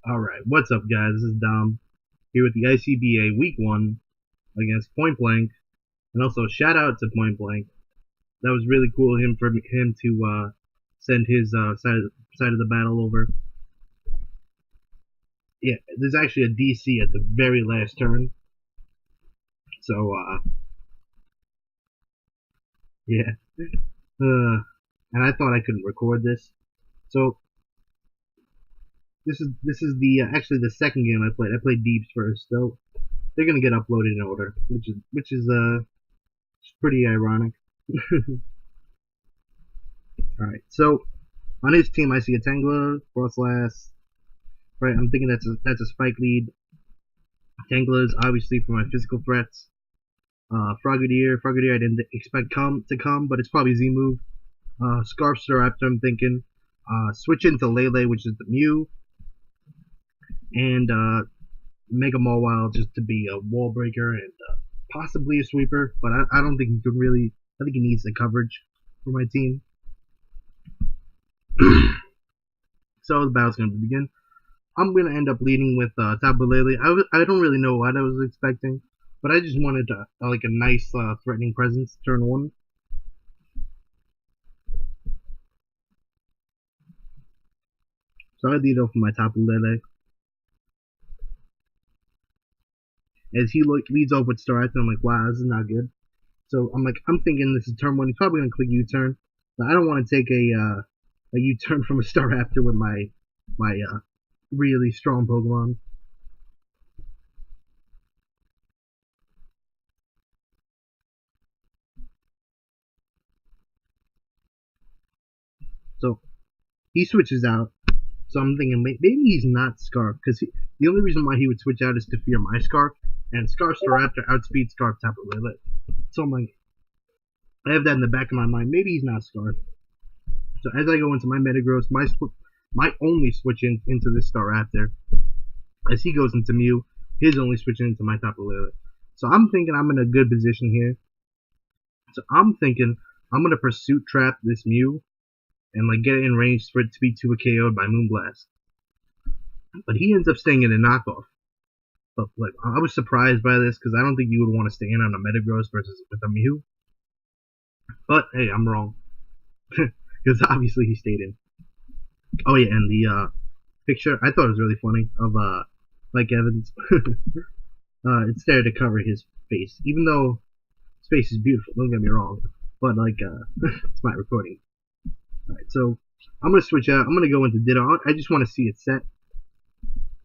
Alright, what's up guys? This is Dom here with the ICBA Week 1 against PointBlank, and also shout out to PointBlank. That was really cool of him to send his side of the battle over. Yeah, there's actually a DC at the very last turn. So yeah. And I thought I couldn't record this. So this is the actually the second game I played. I played Deeps first, so they're gonna get uploaded in order, which is pretty ironic. Alright, so on his team I see a Tangler, Frostlass. Right, I'm thinking that's a Spike lead. Tanglers obviously for my physical threats. Frogadier I didn't expect to come, but it's probably Z move. Scarf Staraptor I'm thinking. Switch into Lele, which is the Mew. And Mega Mawile just to be a wall breaker and possibly a sweeper, but I don't think he could really. I think he needs the coverage for my team. So the battle's gonna begin. I'm gonna end up leading with Tapu Lele. I don't really know what I was expecting, but I just wanted like a nice threatening presence turn 1. So I lead off with my Tapu Lele. As he leads off with Staraptor, I'm like, wow, this is not good. So I'm thinking this is turn 1. He's probably gonna click U-turn, but I don't want to take a U-turn from a Staraptor with my really strong Pokemon. So he switches out. So I'm thinking maybe he's not Scarf, because the only reason why he would switch out is to fear my Scarf, and Scarf Staraptor outspeeds Scarf Tapu Lele. So I'm like, I have that in the back of my mind. Maybe he's not Scarf. So as I go into my Metagross, my only switch into this Staraptor, as he goes into Mew, his only switching into my Tapu Lele. So I'm thinking I'm in a good position here. So I'm thinking I'm gonna Pursuit Trap this Mew and like get it in range for it to be 2 KO'd by Moonblast. But he ends up staying in a knockoff. But like I was surprised by this because I don't think you would want to stay in on a Metagross versus with a Mew. But hey, I'm wrong. Because obviously he stayed in. Oh yeah, and the picture I thought it was really funny of Mike Evans. It's there to cover his face, even though his face is beautiful. Don't get me wrong, but like it's my recording. All right, so I'm gonna switch out. I'm gonna go into Ditto. I just want to see it set.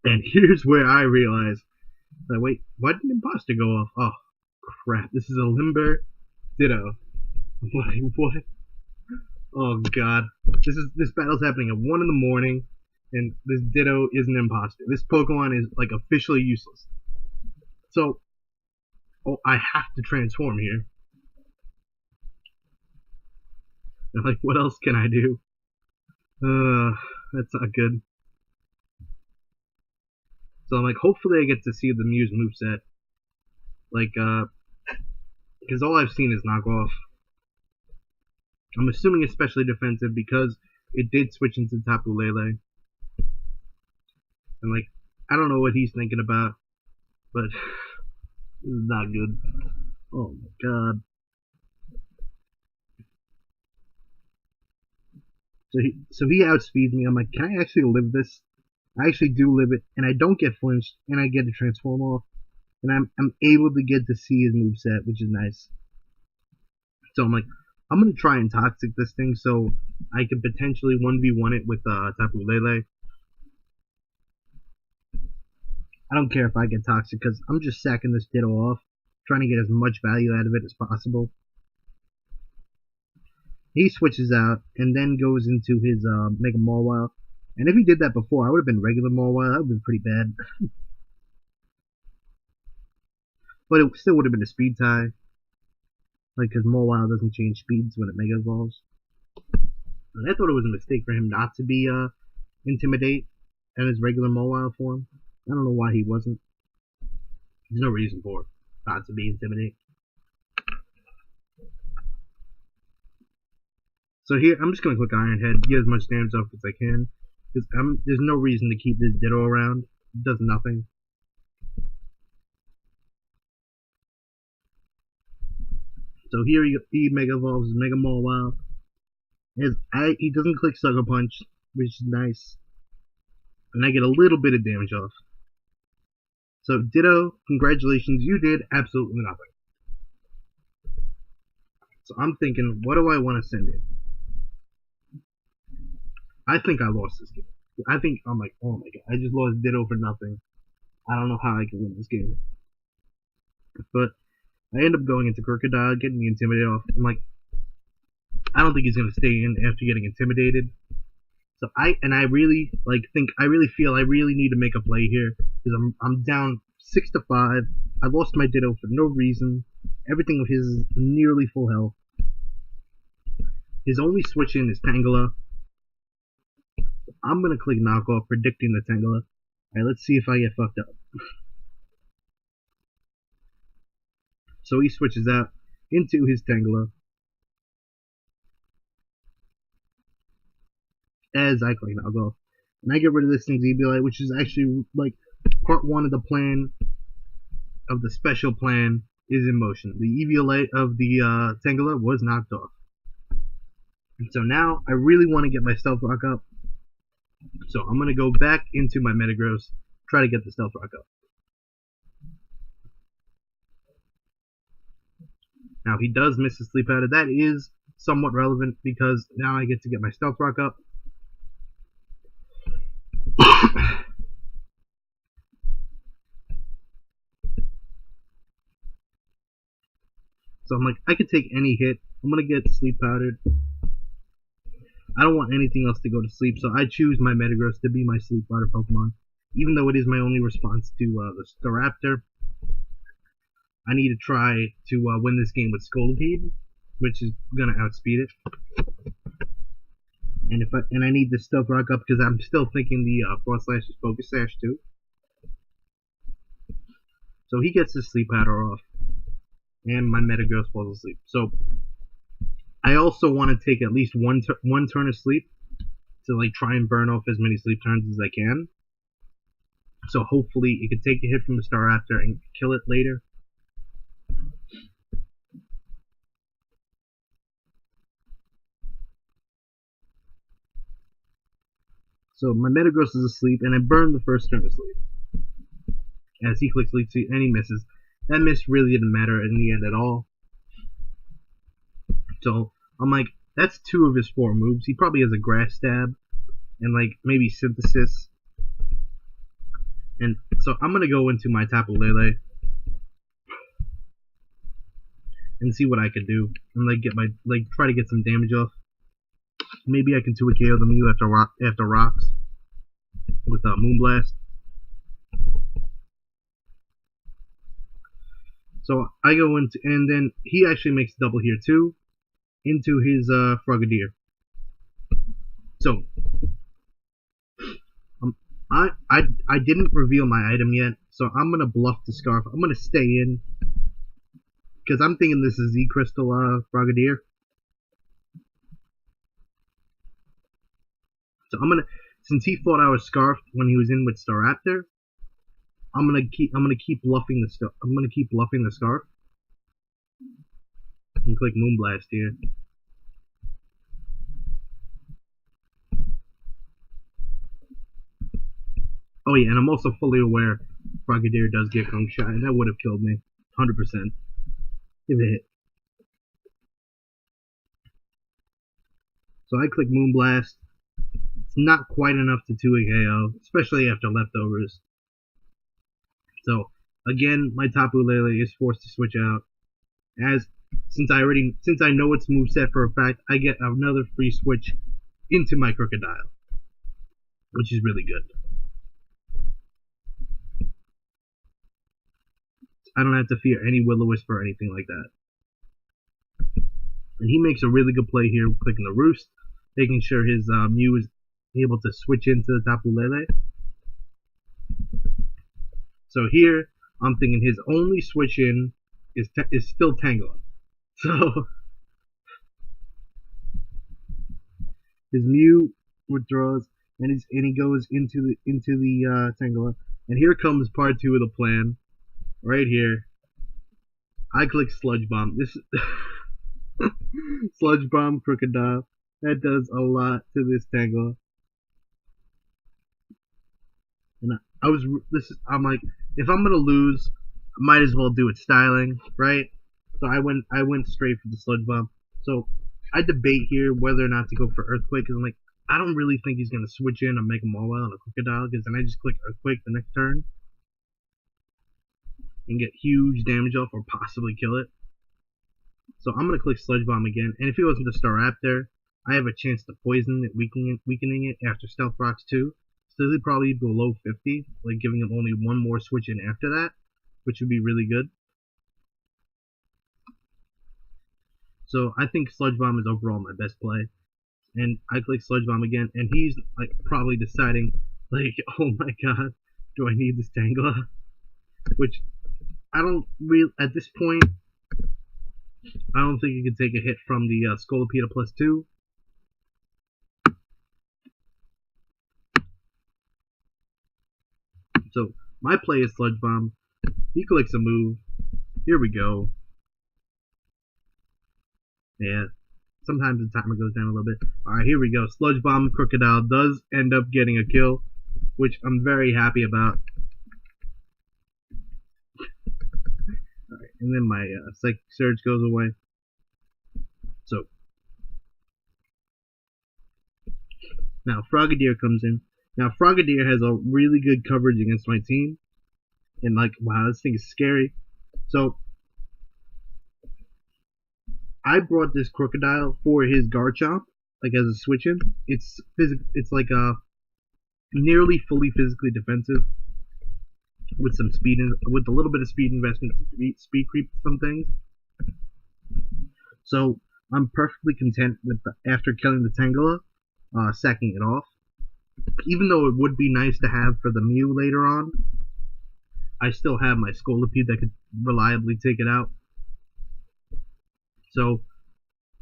And here's where I realize that wait, why didn't Imposter go off? Oh crap! This is a Limber Ditto. What? Oh god! This battle's happening at 1 in the morning, and this Ditto is an imposter. This Pokemon is like officially useless. So, I have to transform here. And like, what else can I do? That's not good. So I'm like, hopefully I get to see the Mew's moveset. Like, because all I've seen is knockoff. I'm assuming especially defensive because it did switch into Tapu Lele. And like, I don't know what he's thinking about, but this is not good. Oh my god. So he outspeeds me. I'm like, can I actually live this? I actually do live it, and I don't get flinched, and I get to transform off, and I'm able to get to see his moveset, which is nice. So I'm like, I'm gonna try and toxic this thing so I can potentially 1v1 it with Tapu Lele. I don't care if I get toxic because I'm just sacking this Ditto off, trying to get as much value out of it as possible. He switches out and then goes into his Mega Mawile. And if he did that before, I would have been regular Mawile. That would have been pretty bad. But it still would have been a speed tie. Like, because Mawile doesn't change speeds when it Mega Evolves. And I thought it was a mistake for him not to be Intimidate in his regular Mawile form. I don't know why he wasn't. There's no reason for it not to be Intimidate. So here, I'm just going to click Iron Head, get as much damage off as I can. Because there's no reason to keep this Ditto around. It does nothing. So here he Mega Evolves his Mega Mawile. He doesn't click Sucker Punch, which is nice. And I get a little bit of damage off. So Ditto, congratulations, you did absolutely nothing. So I'm thinking, what do I want to send in? I think I lost this game. I'm like, oh my god, I just lost Ditto for nothing. I don't know how I can win this game. But I end up going into Crocodile, getting the Intimidate off. I'm like, I don't think he's gonna stay in after getting intimidated. So I really feel I really need to make a play here because I'm down 6-5. I lost my Ditto for no reason. Everything of his is nearly full health. His only switch in is Tangela. I'm gonna click Knockoff, predicting the Tangela. Alright, let's see if I get fucked up. So he switches out into his Tangela. As I click Knockoff. And I get rid of this thing's EBLA, which is actually like part 1 of the plan, of the special plan, is in motion. The EVLA of the Tangela was knocked off. And so now I really want to get my Stealth Rock up. So I'm going to go back into my Metagross, try to get the Stealth Rock up. Now he does miss a Sleep Powder. That is somewhat relevant because now I get to get my Stealth Rock up. So I'm like, I could take any hit. I'm going to get Sleep Powdered. I don't want anything else to go to sleep, so I choose my Metagross to be my Sleep Powder Pokemon. Even though it is my only response to the Staraptor, I need to try to win this game with Scolipede, which is going to outspeed it. And I need the Stealth Rock up because I'm still thinking the Frost Slash is Focus Sash too. So he gets his Sleep Powder off, and my Metagross falls asleep. So I also want to take at least one turn of sleep to like try and burn off as many sleep turns as I can. So hopefully it could take a hit from the Staraptor and kill it later. So my Metagross is asleep, and I burn the first turn of sleep. As he clicks Leech Seed and he misses. That miss really didn't matter in the end at all. So I'm like, that's 2 of his 4 moves. He probably has a Grass Stab and like maybe Synthesis. And so I'm gonna go into my Tapu Lele and see what I could do and like try to get some damage off. Maybe I can 2 KO the Mew after rocks with Moonblast. So I go into, and then he actually makes double here too, into his Frogadier. So I didn't reveal my item yet, so I'm gonna bluff the Scarf. I'm gonna stay in because I'm thinking this is Z Crystal Frogadier. So I'm gonna, since he thought I was Scarfed when he was in with Staraptor, I'm gonna keep bluffing the Scarf. And click Moonblast here. Oh yeah, and I'm also fully aware Frogadier does get Kung Shot, and that would have killed me. 100%. If it hit. So I click Moonblast. It's not quite enough to 2 KO, especially after leftovers. So again, my Tapu Lele is forced to switch out. Since I know its moveset for a fact, I get another free switch into my Crocodile, which is really good. I don't have to fear any Will-O-Wisp or anything like that. And he makes a really good play here, clicking the Roost, making sure his Mew is able to switch into the Tapu Lele. So here, I'm thinking his only switch in is still Tangela. So his Mew withdraws. and he goes into the Tangela. And here comes part 2 of the plan. Right here, I click Sludge Bomb. This Sludge Bomb Crocodile. That does a lot to this Tangela. And I'm like, if I'm gonna lose, I might as well do it styling, right? So I went straight for the Sludge Bomb. So I debate here whether or not to go for Earthquake, because I'm like, I don't really think he's gonna switch in and make them all out on a Crocodile, because then I just click Earthquake the next turn and get huge damage off or possibly kill it. So I'm gonna click Sludge Bomb again, and if he wasn't the Staraptor, I have a chance to poison it, weakening it after Stealth Rocks too. So he'll probably below 50, like giving him only one more switch in after that, which would be really good. So I think Sludge Bomb is overall my best play. And I click Sludge Bomb again, and he's like probably deciding, like, oh my god, do I need this Tangela? Which I don't really, at this point, I don't think you can take a hit from the Scolipede +2. So my play is Sludge Bomb. He clicks a move. Here we go. Yeah. Sometimes the timer goes down a little bit. Alright, here we go. Sludge Bomb Crocodile does end up getting a kill, which I'm very happy about. Alright, and then my Psychic Surge goes away. So, now Frogadier comes in. Now Frogadier has a really good coverage against my team. And like, wow, this thing is scary. So, I brought this Crocodile for his Garchomp, like as a switch in. It's like a nearly fully physically defensive with some speed with a little bit of speed investment, speed creep some things. So I'm perfectly content with after killing the Tangela, sacking it off. Even though it would be nice to have for the Mew later on, I still have my Scolipede that could reliably take it out. So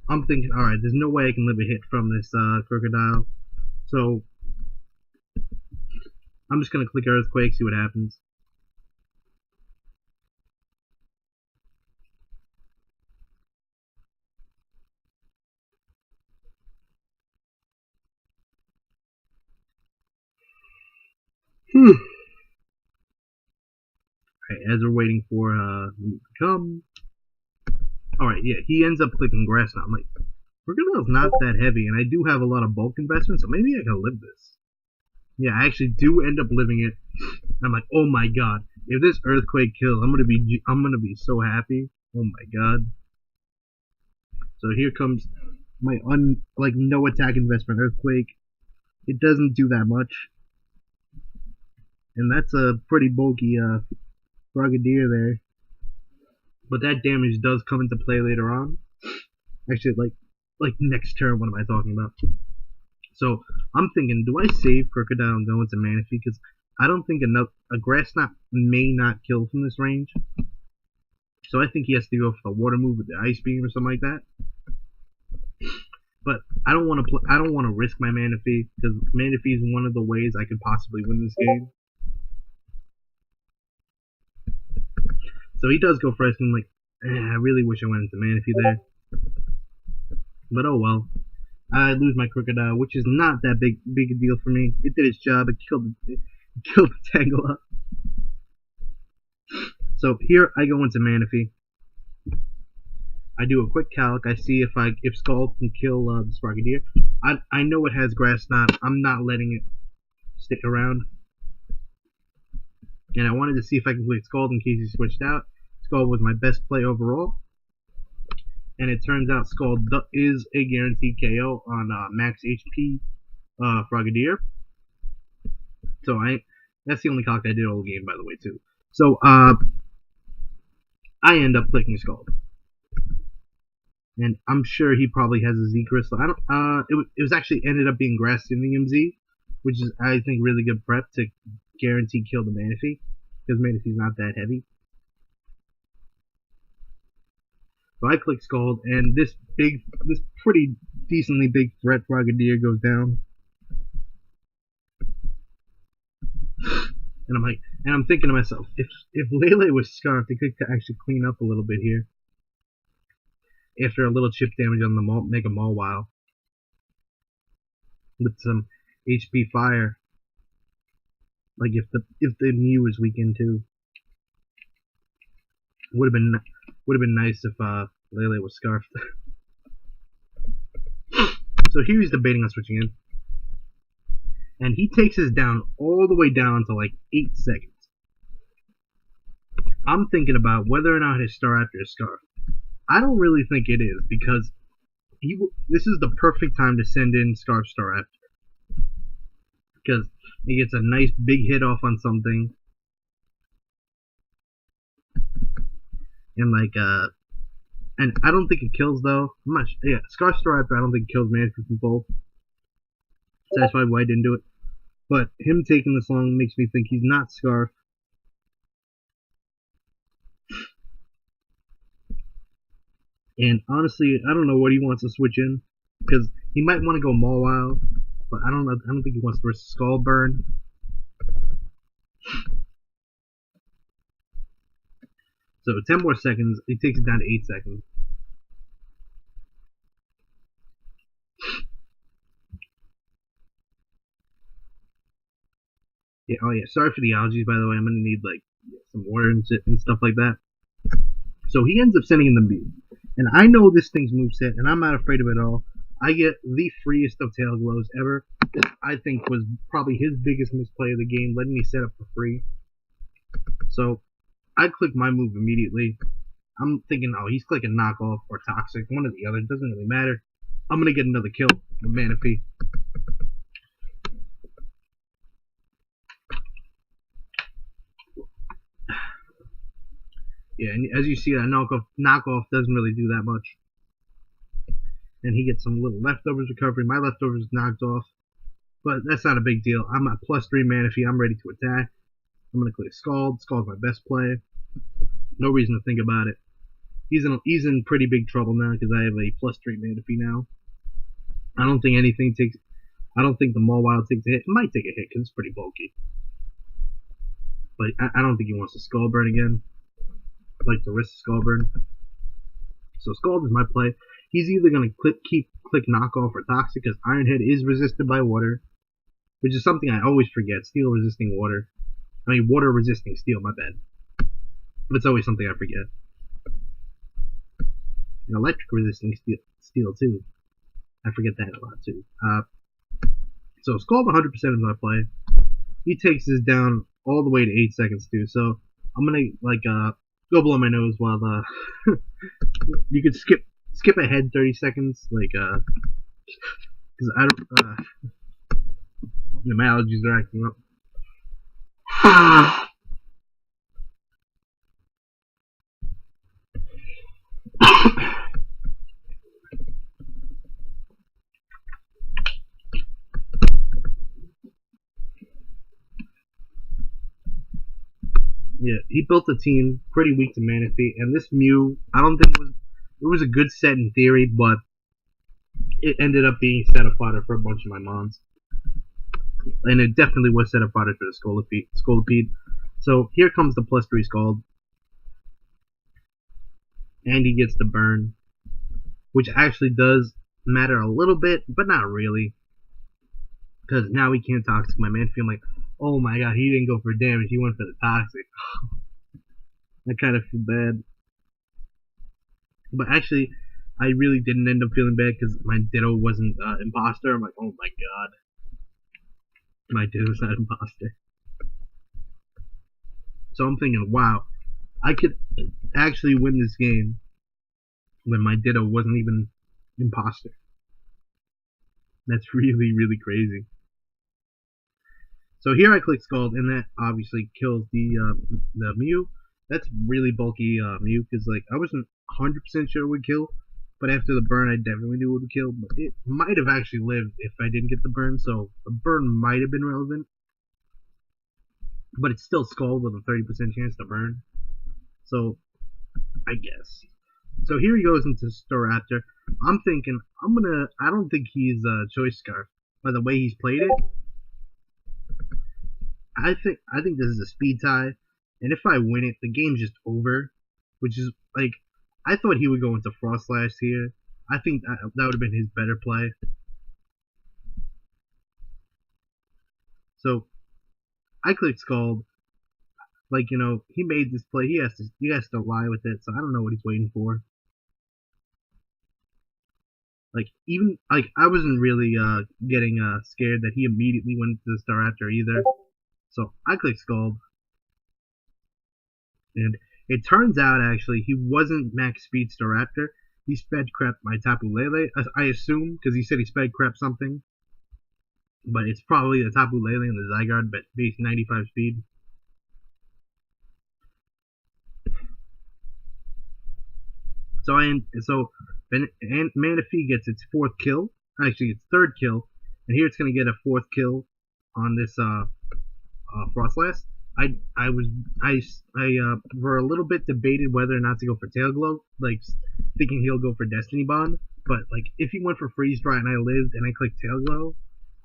I'm thinking, alright, there's no way I can live a hit from this Crocodile. So I'm just going to click Earthquake, see what happens. Alright, as we're waiting for him to come. Alright, yeah, he ends up clicking Grass now. I'm like, Crocodile's not that heavy, and I do have a lot of bulk investment, so maybe I can live this. Yeah, I actually do end up living it. I'm like, oh my god, if this Earthquake kills, I'm gonna be so happy. Oh my god. So here comes my no attack investment Earthquake. It doesn't do that much, and that's a pretty bulky Frogadier there. But that damage does come into play later on. Actually, like next turn, what am I talking about? So I'm thinking, do I save Crocodile and go into Manaphy? Because I don't think a Grass Knot may not kill from this range. So I think he has to go for the Water move with the Ice Beam or something like that. But I don't want to risk my Manaphy, because Manaphy is one of the ways I could possibly win this game. So he does go first, and I'm like, I really wish I went into Manaphy there. But oh well. I lose my Crocodile, which is not that big a deal for me. It did its job. It killed the Tangela. So here I go into Manaphy. I do a quick calc. I see if Scald can kill this Frogadier. I know it has Grass Knot. I'm not letting it stick around. And I wanted to see if I can click Scald in case he switched out. Scald was my best play overall. And it turns out Scald is a guaranteed KO on max HP Frogadier. So that's the only calc I did all game, by the way, too. So I end up clicking Scald. And I'm sure he probably has a Z Crystal. It was actually ended up being Grass Simium Z, which is, I think, really good prep to guarantee kill the Manaphy, because Manaphy's not that heavy. So I click Scald, and this pretty decently big threat Frogadier goes down. And I'm thinking to myself, if Lele was scarfed, they could actually clean up a little bit here. After a little chip damage on the Mega Mawile. With some HP fire. Like if the Mew was weakened too. Would have been nice if Lele was scarfed. So here he's debating on switching in. And he takes us down all the way down to like 8 seconds. I'm thinking about whether or not his Staraptor is scarfed. I don't really think it is, because this is the perfect time to send in Scarf Staraptor. Because he gets a nice big hit off on something. And and I don't think it kills though. Scarf Staraptor I don't think kills Manaphy from full. Satisfied why I didn't do it. But him taking this long makes me think he's not Scarf. And honestly, I don't know what he wants to switch in, because he might want to go Mawile, but I don't think he wants to risk Skull Burn. So 10 more seconds, he takes it down to 8 seconds. Yeah, oh yeah, sorry for the allergies, by the way. I'm gonna need like some water and stuff like that. So he ends up sending in the Mew. And I know this thing's moveset, and I'm not afraid of it at all. I get the freest of Tail Glows ever. This, I think, was probably his biggest misplay of the game, letting me set up for free. So I click my move immediately. I'm thinking, oh, he's clicking Knockoff or Toxic, one or the other. It doesn't really matter. I'm going to get another kill with Manaphy. Yeah, and as you see, that knockoff doesn't really do that much. And he gets some little leftovers recovery. My leftovers knocked off. But that's not a big deal. I'm at +3 Manaphy. I'm ready to attack. I'm going to click Scald. Scald's my best play. No reason to think about it. He's in pretty big trouble now because I have a +3 Manaphy now. I don't think the Mawile takes a hit. It might take a hit because it's pretty bulky. But I don't think he wants to Skull Burn again. I'd like to risk Skull Burn. So Scald is my play. He's either going to click Knockoff or Toxic, because Iron Head is resisted by water, which is something I always forget. Steel resisting water. I mean, water resisting steel, my bad. But it's always something I forget. And electric resisting steel too. I forget that a lot too. So Scald 100% is my play. He takes this down all the way to 8 seconds too. So I'm gonna go blow my nose while you could skip ahead 30 seconds, because I don't. My allergies are acting up. Yeah, he built a team pretty weak to Manaphy, and this Mew, I don't think it was a good set in theory, but it ended up being set up fodder for a bunch of my mons. And it definitely was set up fodder for the Scolipede. So here comes the +3 Scald. And he gets the burn, which actually does matter a little bit, but not really. Because now he can't Toxic my Manaphy. I'm like, oh my god, he didn't go for damage, he went for the Toxic. I kind of feel bad. But actually, I really didn't end up feeling bad because my Ditto wasn't imposter. I'm like, oh my god. My Ditto's not imposter. So I'm thinking, wow, I could actually win this game when my Ditto wasn't even imposter. That's really, really crazy. So here I click Scald, and that obviously kills the Mew. That's really bulky Mew, because I wasn't 100% sure it would kill, but after the burn I definitely knew it would kill. But it might have actually lived if I didn't get the burn, so the burn might have been relevant. But it's still Scald with a 30% chance to burn. So, I guess. So here he goes into Staraptor. I'm thinking, I don't think he's Choice Scarf. By the way he's played it, I think this is a speed tie, and if I win it, the game's just over. Which is like, I thought he would go into Frost Slash here. I think that would have been his better play. So I clicked Scald. Like, he made this play. He has to lie with it. So I don't know what he's waiting for. Like, even like I wasn't really getting scared that he immediately went to the Star Raptor either. So I clicked Scald, and it turns out actually he wasn't max speed Star Raptor. He sped crap my Tapu Lele. I assume because he said he sped crap something, but it's probably the Tapu Lele and the Zygarde, but base 95 speed. So Manaphy gets its fourth kill, actually its third kill, and here it's gonna get a fourth kill on this Frostlass. I for a little bit debated whether or not to go for Tail Glow, like thinking he'll go for Destiny Bond, but like if he went for Freeze Dry and I lived and I clicked Tail Glow,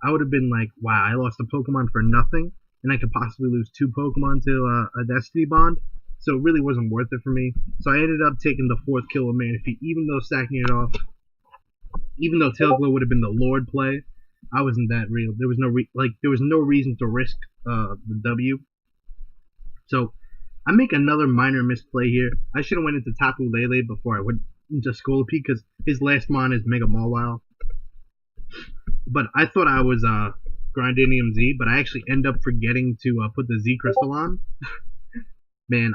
I would have been like, wow, I lost a Pokemon for nothing, and I could possibly lose 2 Pokemon to a Destiny Bond. So it really wasn't worth it for me. So I ended up taking the fourth kill with Manaphy, even though sacking it off, even though Tail Glow would have been the Lord play. I wasn't that real. There was no reason to risk the W. So I make another minor misplay here. I should have went into Tapu Lele before I went into Scolipede because his last mon is Mega Mawile. But I thought I was Grindinium Z, but I actually end up forgetting to put the Z Crystal on. Man,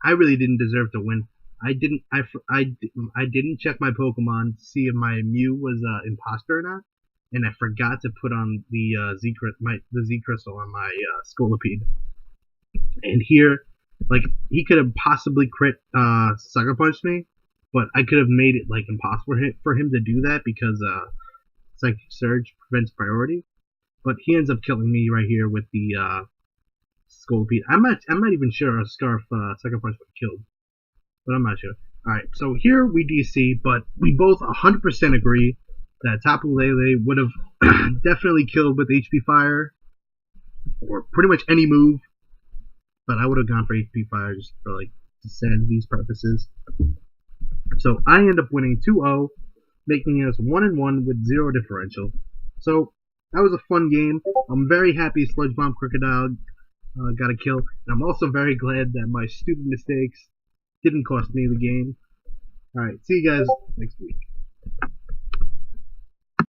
I really didn't deserve to win. I didn't check my Pokemon to see if my Mew was imposter or not, and I forgot to put on the Z Crystal on my Scolipede. And here, like, he could have possibly crit Sucker Punched me, but I could have made it like impossible for him to do that because Psychic Surge prevents priority. But he ends up killing me right here with the Scolipede. I'm not even sure a Scarf Sucker Punch would have killed, but I'm not sure. Alright, so here we DC, but we both 100% agree that Tapu Lele would have definitely killed with HP Fire, or pretty much any move, but I would have gone for HP Fire just for, like, sanity's purposes. So I end up winning 2-0, making us 1-1 with 0 differential. So that was a fun game. I'm very happy Sludge Bomb Crocodile got a kill, and I'm also very glad that my stupid mistakes didn't cost me the game. Alright, see you guys next week.